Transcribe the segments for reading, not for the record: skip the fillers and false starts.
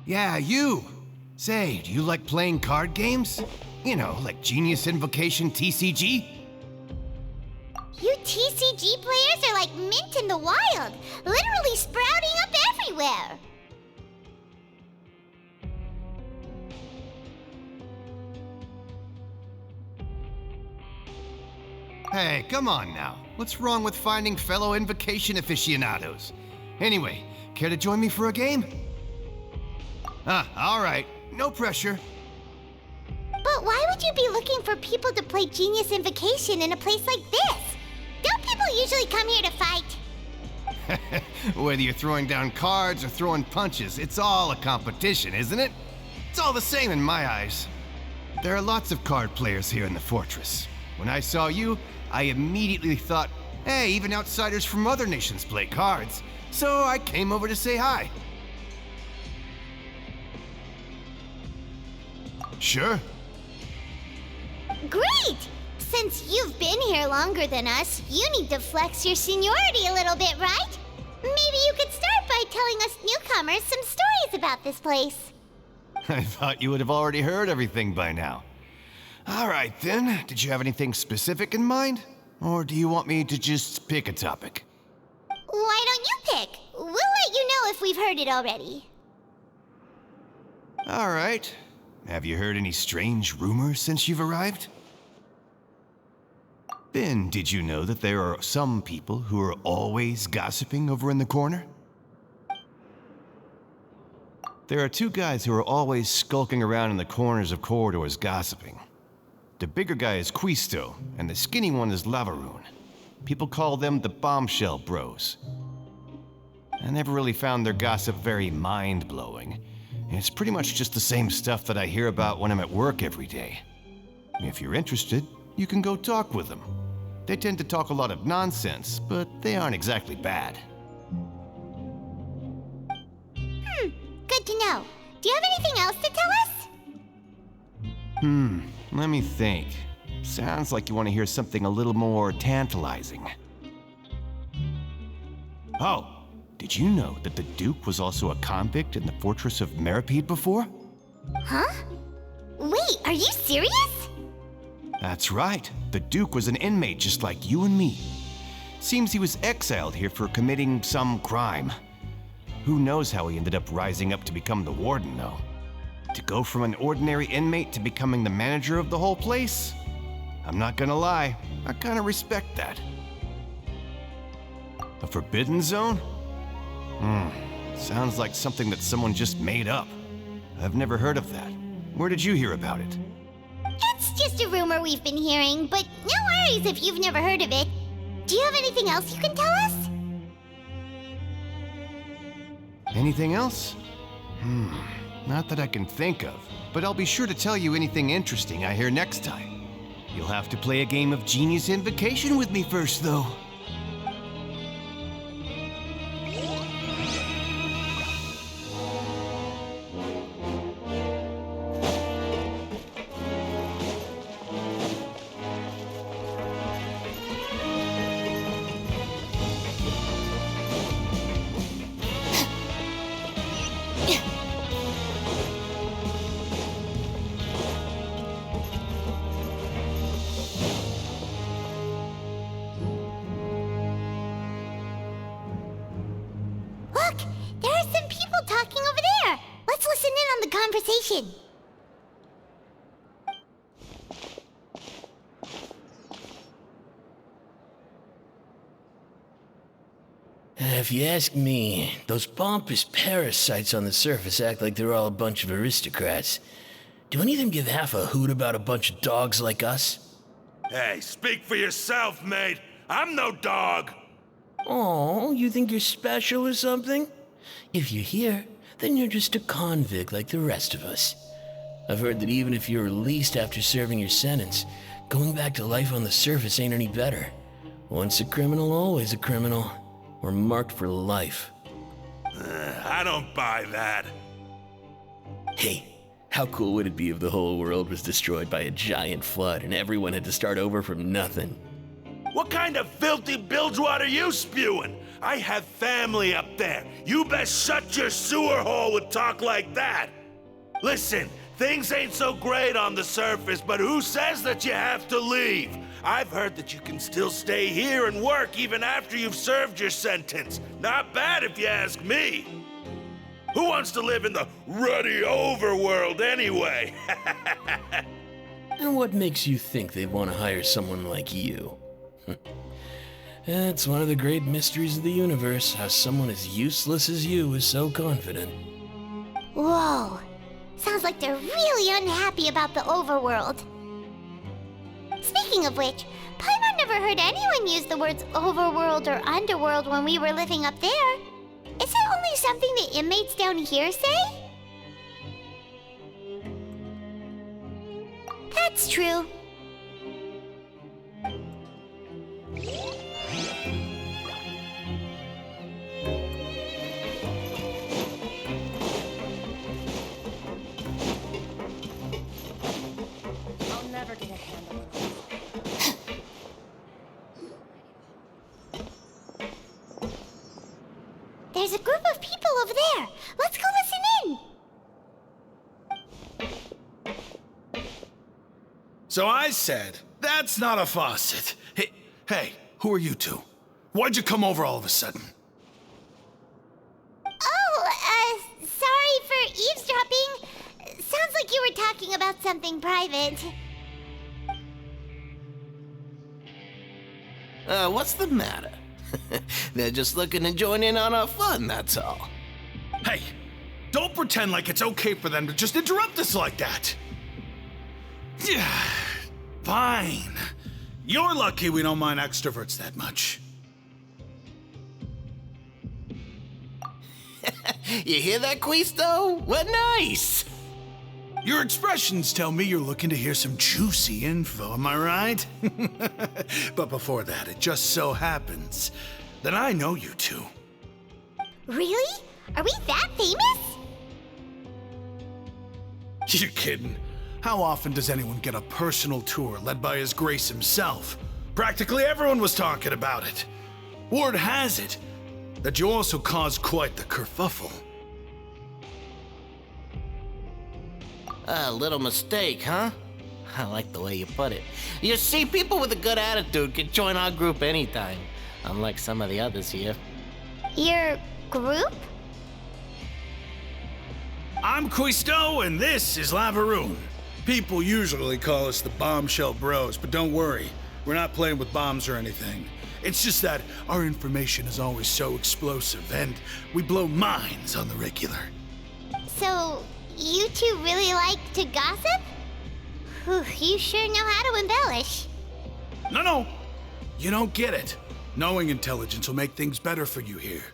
Yeah, you! Say, do you like playing card games? You know, like Genius Invocation TCG? You TCG players are like mint in the wild, literally sprouting up everywhere. Hey, come on now. What's wrong with finding fellow Invocation aficionados? Anyway, care to join me for a game? All right. No pressure. But why would you be looking for people to play Genius Invocation in a place like this? Don't people usually come here to fight? Whether you're throwing down cards or throwing punches, it's all a competition, isn't it? It's all the same in my eyes. There are lots of card players here in the fortress. When I saw you, I immediately thought, hey, even outsiders from other nations play cards. So I came over to say hi. Sure. Great! Since you've been here longer than us, you need to flex your seniority a little bit, right? Maybe you could start by telling us newcomers some stories about this place. I thought you would have already heard everything by now. All right then, did you have anything specific in mind? Or do you want me to just pick a topic? Why don't you pick? We'll let you know if we've heard it already. All right. Have you heard any strange rumors since you've arrived? Then, did you know that there are some people who are always gossiping over in the corner? There are two guys who are always skulking around in the corners of corridors gossiping. The bigger guy is Quisto, and the skinny one is Lavaroon. People call them the Bombshell Bros. I never really found their gossip very mind-blowing. It's pretty much just the same stuff that I hear about when I'm at work every day. If you're interested, you can go talk with them. They tend to talk a lot of nonsense, but they aren't exactly bad. Good to know. Do you have anything else to tell us? Let me think. Sounds like you want to hear something a little more tantalizing. Oh, did you know that the Duke was also a convict in the fortress of Meripede before? Huh? Wait, are you serious? That's right. The Duke was an inmate just like you and me. Seems he was exiled here for committing some crime. Who knows how he ended up rising up to become the warden, though. To go from an ordinary inmate to becoming the manager of the whole place? I'm not gonna lie, I kinda respect that. A forbidden zone? Sounds like something that someone just made up. I've never heard of that. Where did you hear about it? It's just a rumor we've been hearing, but no worries if you've never heard of it. Do you have anything else you can tell us? Anything else? Not that I can think of, but I'll be sure to tell you anything interesting I hear next time. You'll have to play a game of Genius Invocation with me first, though. Look, there are some people talking over there. Let's listen in on the conversation. If you ask me, those pompous parasites on the surface act like they're all a bunch of aristocrats. Do any of them give half a hoot about a bunch of dogs like us? Hey, speak for yourself, mate. I'm no dog. Oh, you think you're special or something? If you're here, then you're just a convict like the rest of us. I've heard that even if you're released after serving your sentence, going back to life on the surface ain't any better. Once a criminal, always a criminal. We're marked for life. I don't buy that. Hey, how cool would it be if the whole world was destroyed by a giant flood and everyone had to start over from nothing? What kind of filthy bilgewater are you spewing? I have family up there. You best shut your sewer hole with talk like that. Listen, things ain't so great on the surface, but who says that you have to leave? I've heard that you can still stay here and work even after you've served your sentence. Not bad if you ask me. Who wants to live in the ruddy overworld anyway? And what makes you think they want to hire someone like you? It's one of the great mysteries of the universe, how someone as useless as you is so confident. Whoa. Sounds like they're really unhappy about the overworld. Speaking of which, Paimon never heard anyone use the words overworld or underworld when we were living up there. Is it only something the inmates down here say? That's true. I'll never get a handle on it. There's a group of people over there. Let's go listen in. So I said, that's not a faucet. Hey, who are you two? Why'd you come over all of a sudden? Oh, sorry for eavesdropping. Sounds like you were talking about something private. What's the matter? They're just looking to join in on our fun, that's all. Hey, don't pretend like it's okay for them to just interrupt us like that. Yeah, fine. You're lucky we don't mind extroverts that much. You hear that, Quisto? What nice! Your expressions tell me you're looking to hear some juicy info, am I right? But before that, it just so happens that I know you two. Really? Are we that famous? You're kidding. How often does anyone get a personal tour led by His Grace himself? Practically everyone was talking about it. Word has it that you also caused quite the kerfuffle. A little mistake, huh? I like the way you put it. You see, people with a good attitude can join our group anytime, unlike some of the others here. Your group? I'm Quisto, and this is Lavaroon. People usually call us the Bombshell Bros, but don't worry, we're not playing with bombs or anything. It's just that our information is always so explosive, and we blow minds on the regular. So, you two really like to gossip? Whew, you sure know how to embellish. No, you don't get it. Knowing intelligence will make things better for you here.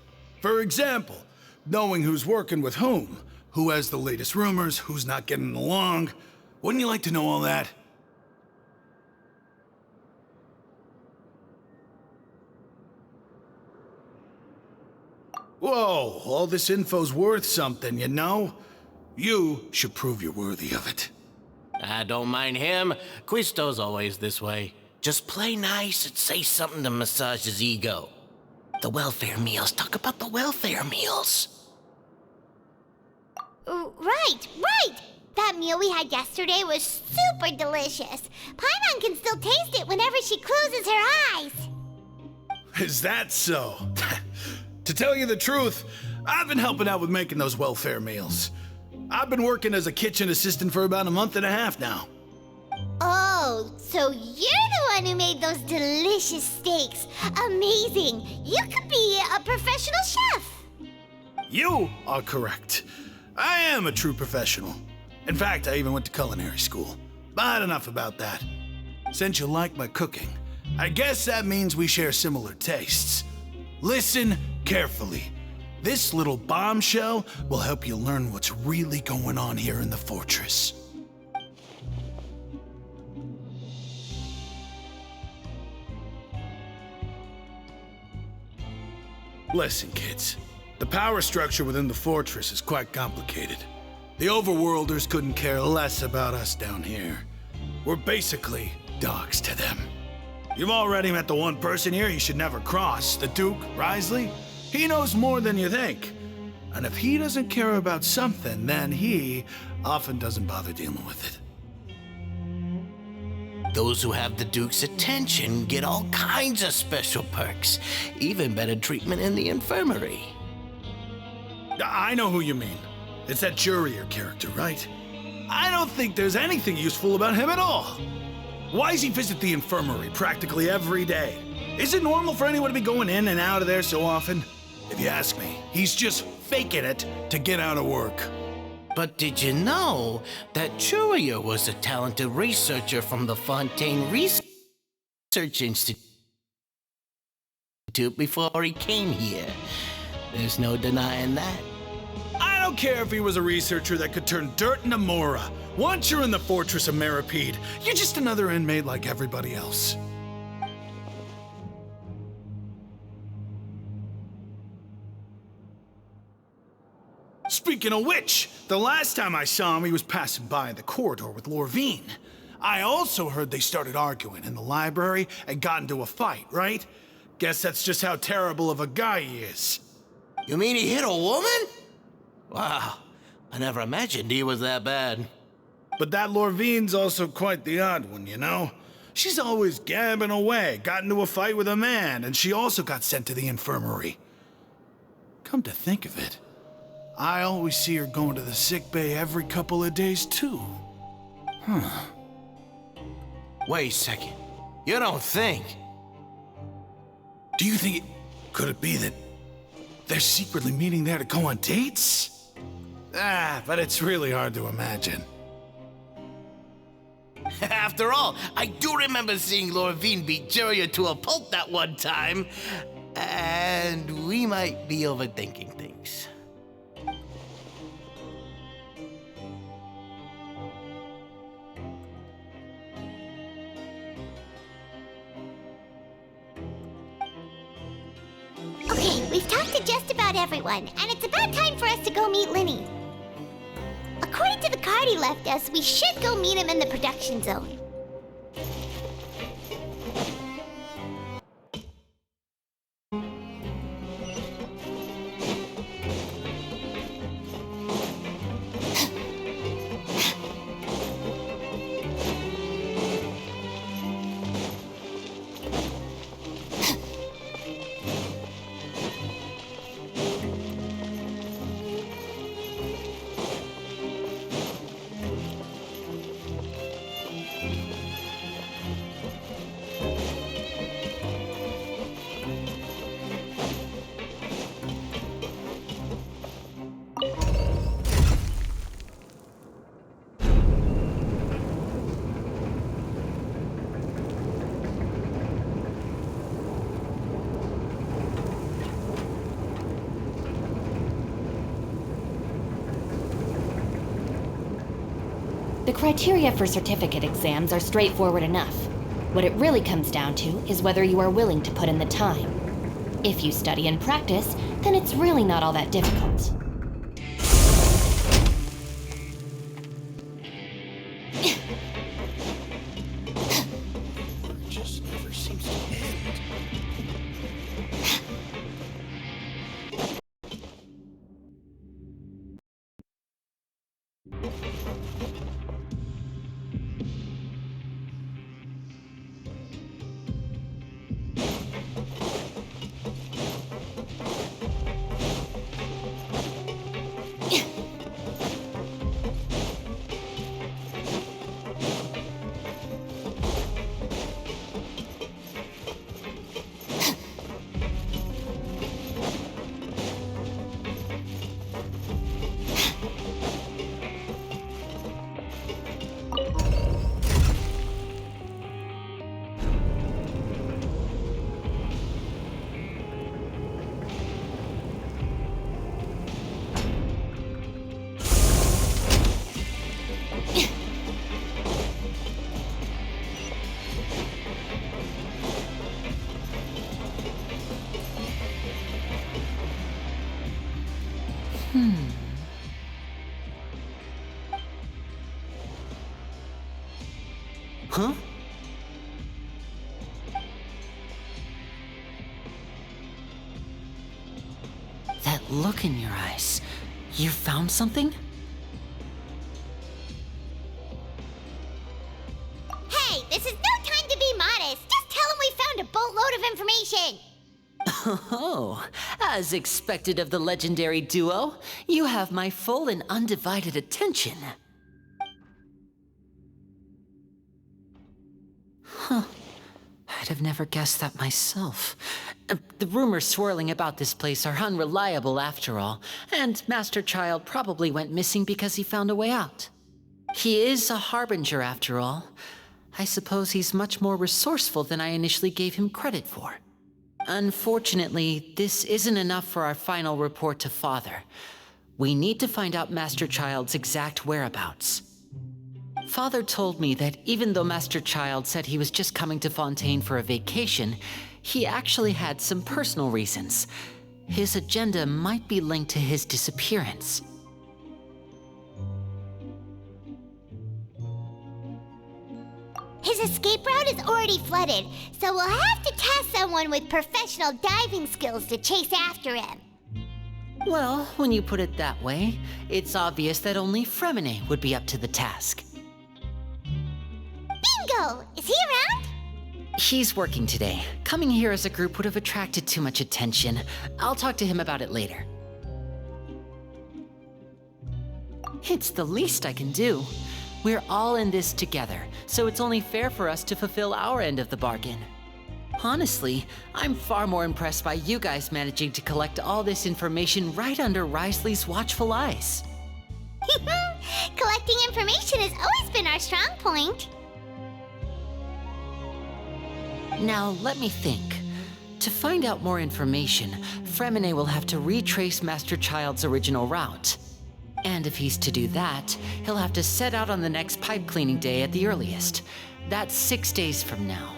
For example, knowing who's working with whom, who has the latest rumors, who's not getting along. Wouldn't you like to know all that? Whoa, all this info's worth something, you know? You should prove you're worthy of it. I don't mind him. Quisto's always this way. Just play nice and say something to massage his ego. The welfare meals. Talk about the welfare meals. Right. That meal we had yesterday was super delicious. Paimon can still taste it whenever she closes her eyes. Is that so? To tell you the truth, I've been helping out with making those welfare meals. I've been working as a kitchen assistant for about a month and a half now. Oh, so you're the one who made those delicious steaks. Amazing. You could be a professional chef. You are correct. I am a true professional. In fact, I even went to culinary school. But enough about that. Since you like my cooking, I guess that means we share similar tastes. Listen carefully. This little bombshell will help you learn what's really going on here in the fortress. Listen, kids. The power structure within the fortress is quite complicated. The overworlders couldn't care less about us down here. We're basically dogs to them. You've already met the one person here you should never cross, the Duke, Risley. He knows more than you think. And if he doesn't care about something, then he often doesn't bother dealing with it. Those who have the Duke's attention get all kinds of special perks, even better treatment in the infirmary. I know who you mean. It's that Jurier character, right? I don't think there's anything useful about him at all. Why does he visit the infirmary practically every day? Is it normal for anyone to be going in and out of there so often? If you ask me, he's just faking it to get out of work. But did you know that Jurier was a talented researcher from the Fontaine Research Institute before he came here? There's no denying that. I don't care if he was a researcher that could turn dirt into Mora. Once you're in the fortress of Meripede, you're just another inmate like everybody else. Speaking of which, the last time I saw him, he was passing by in the corridor with Lorvine. I also heard they started arguing in the library and got into a fight, right? Guess that's just how terrible of a guy he is. You mean he hit a woman? Wow, I never imagined he was that bad. But that Lorvine's also quite the odd one, you know? She's always gabbing away, got into a fight with a man, and she also got sent to the infirmary. Come to think of it, I always see her going to the sick bay every couple of days, too. Huh. Wait a second. You don't think? Do you think could it be that they're secretly meeting there to go on dates? But it's really hard to imagine. After all, I do remember seeing Lorvine beat Jurier to a pulp that one time. And we might be overthinking things. Okay, we've talked to just about everyone, and it's about time for us to go meet Linny. According to the card he left us, we should go meet him in the production zone. The criteria for certificate exams are straightforward enough. What it really comes down to is whether you are willing to put in the time. If you study and practice, then it's really not all that difficult. Just never seems to end. Huh? look in your eyes. You found something? Hey, this is no time to be modest. Just tell him we found a boatload of information. Oh, as expected of the legendary duo, you have my full and undivided attention. Huh. I'd have never guessed that myself. The rumors swirling about this place are unreliable after all, and Master Child probably went missing because he found a way out. He is a harbinger after all. I suppose he's much more resourceful than I initially gave him credit for. Unfortunately, this isn't enough for our final report to Father. We need to find out Master Child's exact whereabouts. Father told me that even though Master Child said he was just coming to Fontaine for a vacation, he actually had some personal reasons. His agenda might be linked to his disappearance. His escape route is already flooded, so we'll have to task someone with professional diving skills to chase after him. Well, when you put it that way, it's obvious that only Fremine would be up to the task. Bingo! Is he around? He's working today. Coming here as a group would have attracted too much attention. I'll talk to him about it later. It's the least I can do. We're all in this together, so it's only fair for us to fulfill our end of the bargain. Honestly, I'm far more impressed by you guys managing to collect all this information right under Risley's watchful eyes. Collecting information has always been our strong point. Now, let me think. To find out more information, Fremine will have to retrace Master Child's original route. And if he's to do that, he'll have to set out on the next pipe cleaning day at the earliest. That's 6 days from now.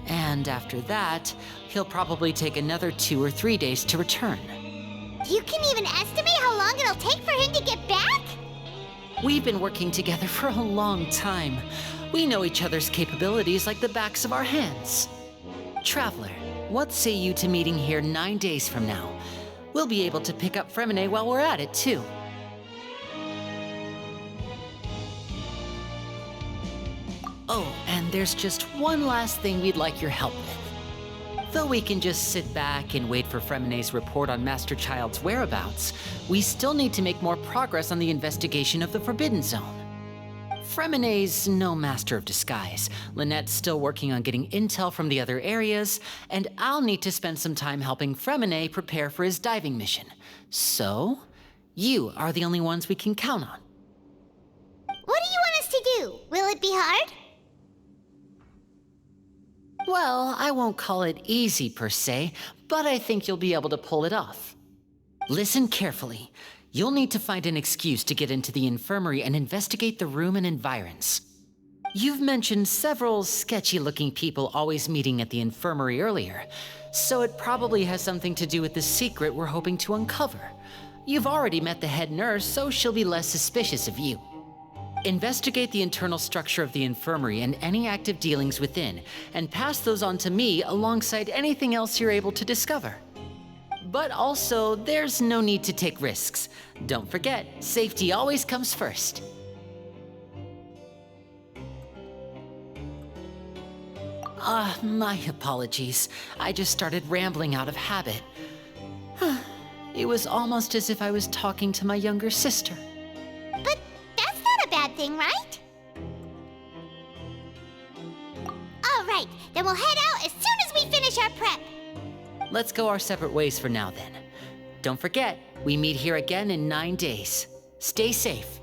And after that, he'll probably take another 2 or 3 days to return. You can even estimate how long it'll take for him to get back? We've been working together for a long time. We know each other's capabilities like the backs of our hands. Traveler, what say you to meeting here 9 days from now? We'll be able to pick up Fremine while we're at it, too. Oh, and there's just one last thing we'd like your help with. Though we can just sit back and wait for Fremine's report on Master Child's whereabouts, we still need to make more progress on the investigation of the Forbidden Zone. Fremine's no master of disguise. Lynette's still working on getting intel from the other areas, and I'll need to spend some time helping Fremine prepare for his diving mission. So, you are the only ones we can count on. What do you want us to do? Will it be hard? Well, I won't call it easy per se, but I think you'll be able to pull it off. Listen carefully. You'll need to find an excuse to get into the infirmary and investigate the room and environs. You've mentioned several sketchy-looking people always meeting at the infirmary earlier, so it probably has something to do with the secret we're hoping to uncover. You've already met the head nurse, so she'll be less suspicious of you. Investigate the internal structure of the infirmary and any active dealings within, and pass those on to me alongside anything else you're able to discover. But also, there's no need to take risks. Don't forget, safety always comes first. My apologies. I just started rambling out of habit. It was almost as if I was talking to my younger sister. But that's not a bad thing, right? All right, then we'll head out as soon as we finish our prep. Let's go our separate ways for now, then. Don't forget, we meet here again in 9 days. Stay safe.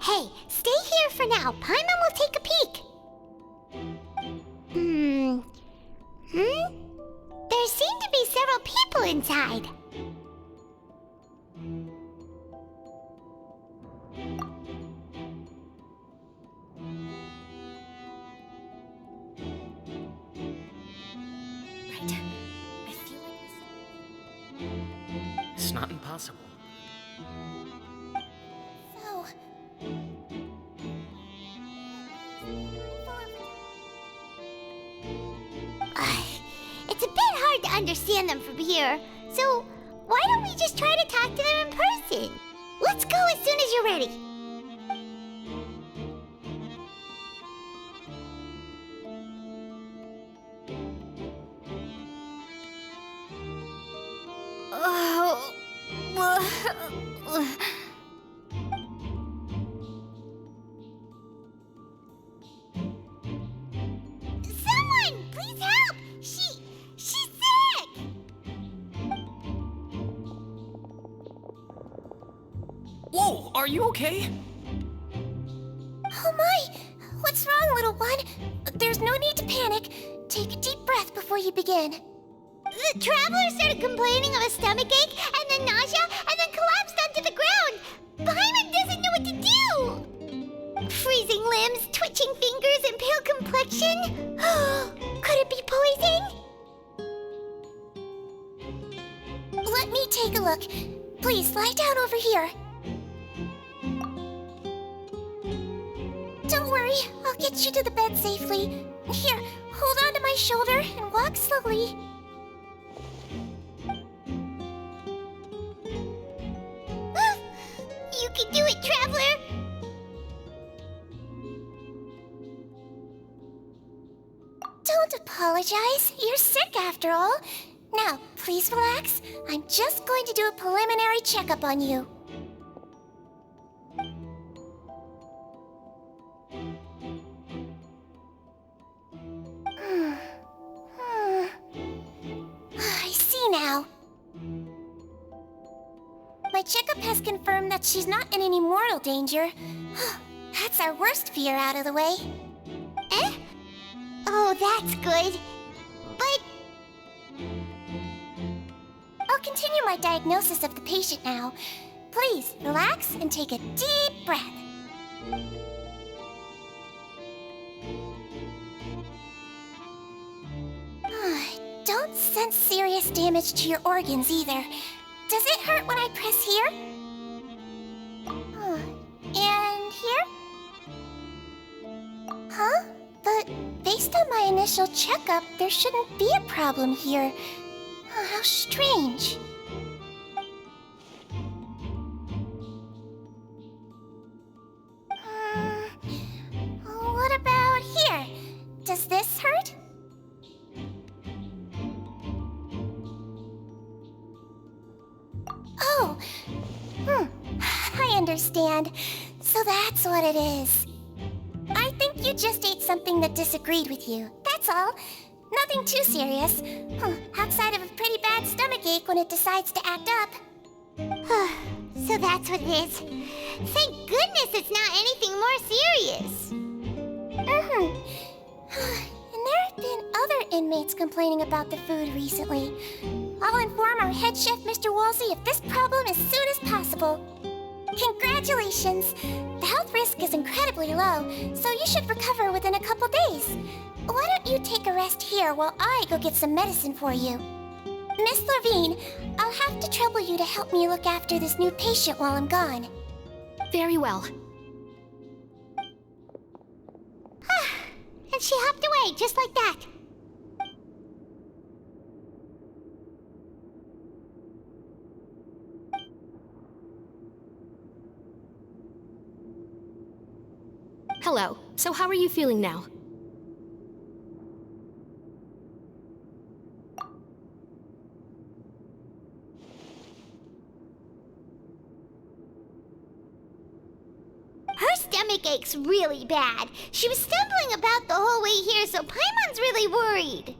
Hey, stay here for now. Paimon will take a peek. There seem to be several people inside. possible. So... It's a bit hard to understand them from here, so why don't we just try to talk to them in person? Let's go as soon as you're ready. Someone, please help! She's sick! Whoa, are you okay? Oh my! What's wrong, little one? There's no need to panic. Take a deep breath before you begin. The traveler started complaining of a stomachache, and then nausea, and then collapsed onto the ground. Paimon doesn't know what to do! Freezing limbs, twitching fingers, and pale complexion? Could it be poison? Let me take a look. Please, lie down over here. Don't worry, I'll get you to the bed safely. Here, hold on to my shoulder and walk slowly. You can do it, traveler! Don't apologize. You're sick after all. Now, please relax. I'm just going to do a preliminary checkup on you. I see now. My checkup has confirmed that she's not in any mortal danger. That's our worst fear out of the way. Eh? Oh, that's good. But... I'll continue my diagnosis of the patient now. Please, relax and take a deep breath. Don't sense serious damage to your organs either. Does it hurt when I press here? And here? Huh? But based on my initial checkup, there shouldn't be a problem here. How strange. What about here? Does this hurt? Oh, I understand. So that's what it is. I think you just ate something that disagreed with you. That's all. Nothing too serious. Outside of a pretty bad stomachache when it decides to act up. So that's what it is. Thank goodness it's not anything more serious. And there have been other inmates complaining about the food recently. I'll inform our head chef, Mr. Woolsey, of this problem as soon as possible. Congratulations! The health risk is incredibly low, so you should recover within a couple days. Why don't you take a rest here while I go get some medicine for you? Miss Levine, I'll have to trouble you to help me look after this new patient while I'm gone. Very well. And she hopped away just like that. Hello. So how are you feeling now? Her stomach ache's really bad. She was stumbling about the whole way here, so Paimon's really worried.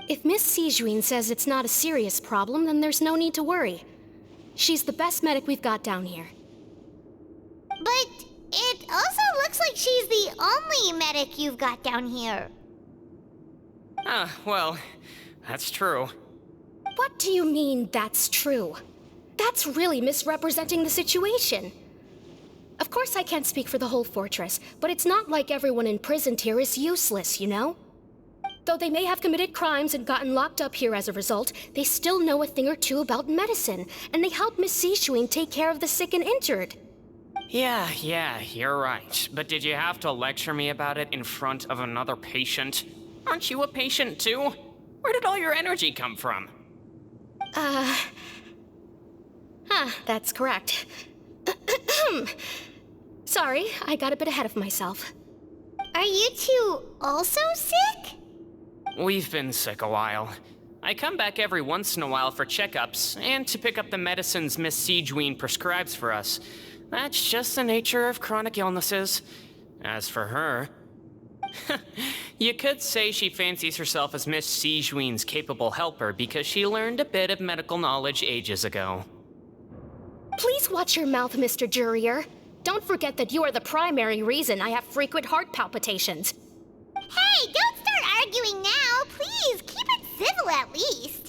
If Miss Sijuin says it's not a serious problem, then there's no need to worry. She's the best medic we've got down here. But it also looks like she's the only medic you've got down here. Well, that's true. What do you mean, that's true? That's really misrepresenting the situation. Of course I can't speak for the whole fortress, but it's not like everyone imprisoned here is useless, you know? Though they may have committed crimes and gotten locked up here as a result, they still know a thing or two about medicine, and they help Miss Sishuin take care of the sick and injured. Yeah, you're right. But did you have to lecture me about it in front of another patient? Aren't you a patient too? Where did all your energy come from? That's correct. Sorry, I got a bit ahead of myself. Are you two also sick? We've been sick a while. I come back every once in a while for checkups, and to pick up the medicines Miss Sijween prescribes for us. That's just the nature of chronic illnesses. As for her... you could say she fancies herself as Miss Sijween's capable helper because she learned a bit of medical knowledge ages ago. Please watch your mouth, Mr. Jurier. Don't forget that you are the primary reason I have frequent heart palpitations. Hey, don't start arguing now! Please, keep it civil at least!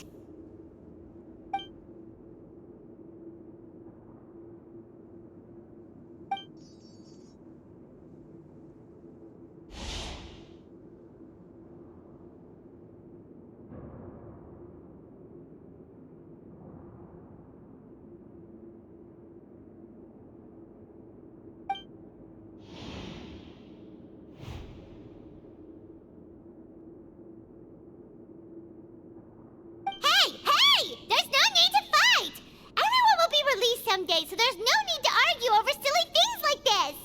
Someday, so there's no need to argue over silly things like this!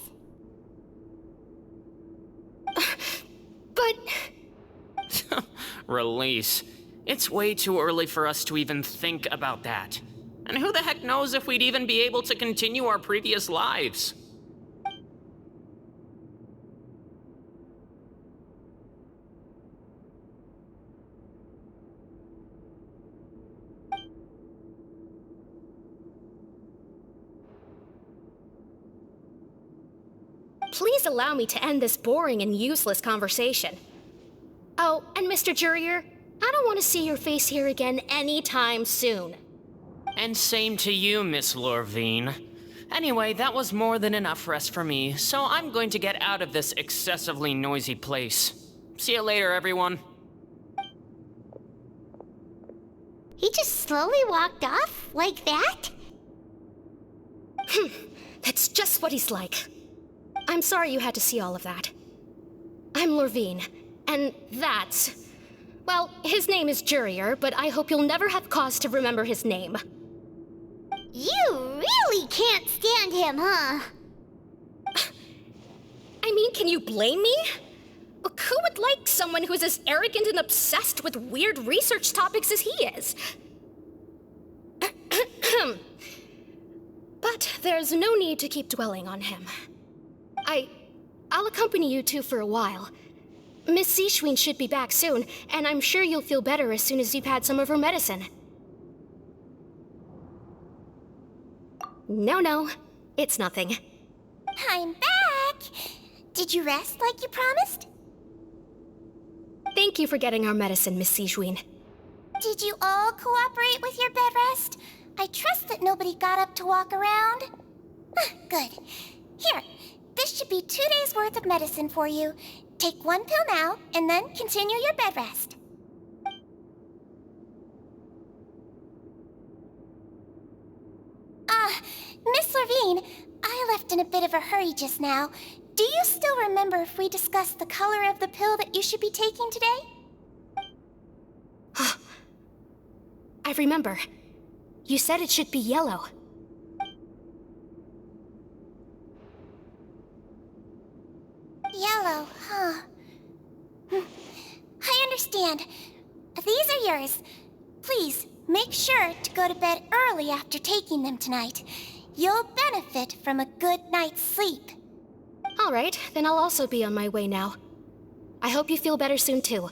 But... Release. It's way too early for us to even think about that. And who the heck knows if we'd even be able to continue our previous lives? Please allow me to end this boring and useless conversation. Oh, and Mr. Jurier, I don't want to see your face here again anytime soon. And same to you, Miss Lorvine. Anyway, that was more than enough rest for me, so I'm going to get out of this excessively noisy place. See you later, everyone. He just slowly walked off like that? That's just what he's like. I'm sorry you had to see all of that. I'm Lorvine, and that's... Well, his name is Jurier, but I hope you'll never have cause to remember his name. You really can't stand him, huh? I mean, can you blame me? Who would like someone who's as arrogant and obsessed with weird research topics as he is? But there's no need to keep dwelling on him. I'll accompany you two for a while. Miss Sishween should be back soon, and I'm sure you'll feel better as soon as you've had some of her medicine. No, it's nothing. I'm back! Did you rest like you promised? Thank you for getting our medicine, Miss Sishween. Did you all cooperate with your bed rest? I trust that nobody got up to walk around. Good. Here, this should be 2 days' worth of medicine for you. Take 1 pill now, and then continue your bed rest. Miss Lorvine, I left in a bit of a hurry just now. Do you still remember if we discussed the color of the pill that you should be taking today? I remember. You said it should be yellow. Yellow, huh? I understand. These are yours. Please, make sure to go to bed early after taking them tonight. You'll benefit from a good night's sleep. All right, then I'll also be on my way now. I hope you feel better soon, too.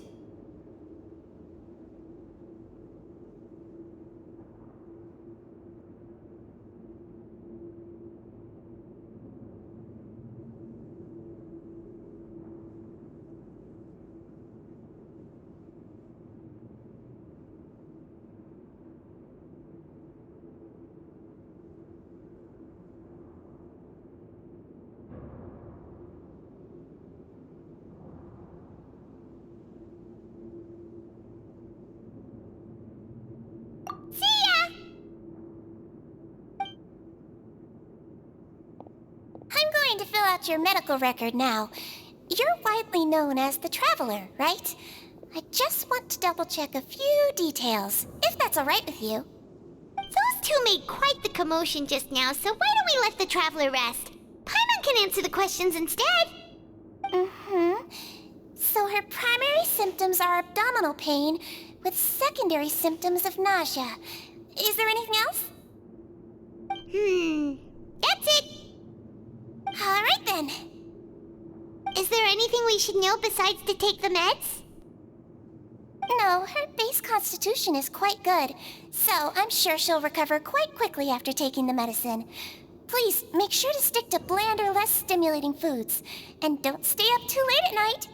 going to fill out your medical record now. You're widely known as the Traveler, right? I just want to double-check a few details, if that's all right with you. Those two made quite the commotion just now, so why don't we let the Traveler rest? Paimon can answer the questions instead. So her primary symptoms are abdominal pain, with secondary symptoms of nausea. Is there anything else? That's it. All right then. Is there anything we should know besides to take the meds? No, her base constitution is quite good, so I'm sure she'll recover quite quickly after taking the medicine. Please, make sure to stick to bland or less stimulating foods, and don't stay up too late at night.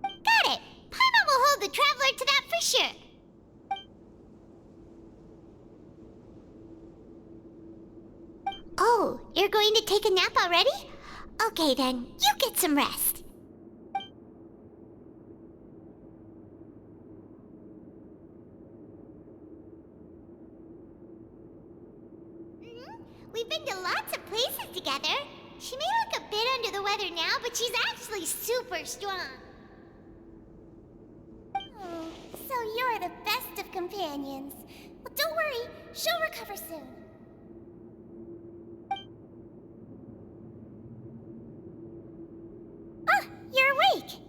Got it! Paimon will hold the Traveler to that for sure. Oh, you're going to take a nap already? Okay then, you get some rest. We've been to lots of places together. She may look a bit under the weather now, but she's actually super strong. Oh, so you're the best of companions. Well, don't worry, she'll recover soon. Ah, you're awake.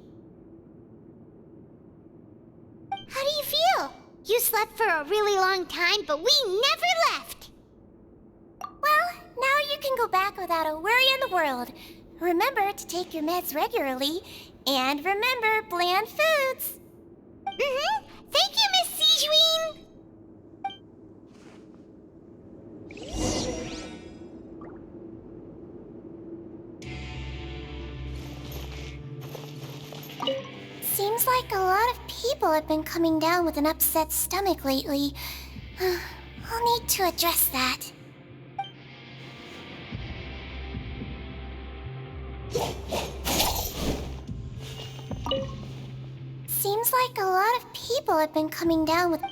How do you feel? You slept for a really long time, but we never left. Well, now you can go back without a worry in the world. Remember to take your meds regularly, and remember bland foods. Thank you, Miss Sijween. Seems like a lot of people have been coming down with an upset stomach lately. I'll need to address that. Seems like a lot of people have been coming down with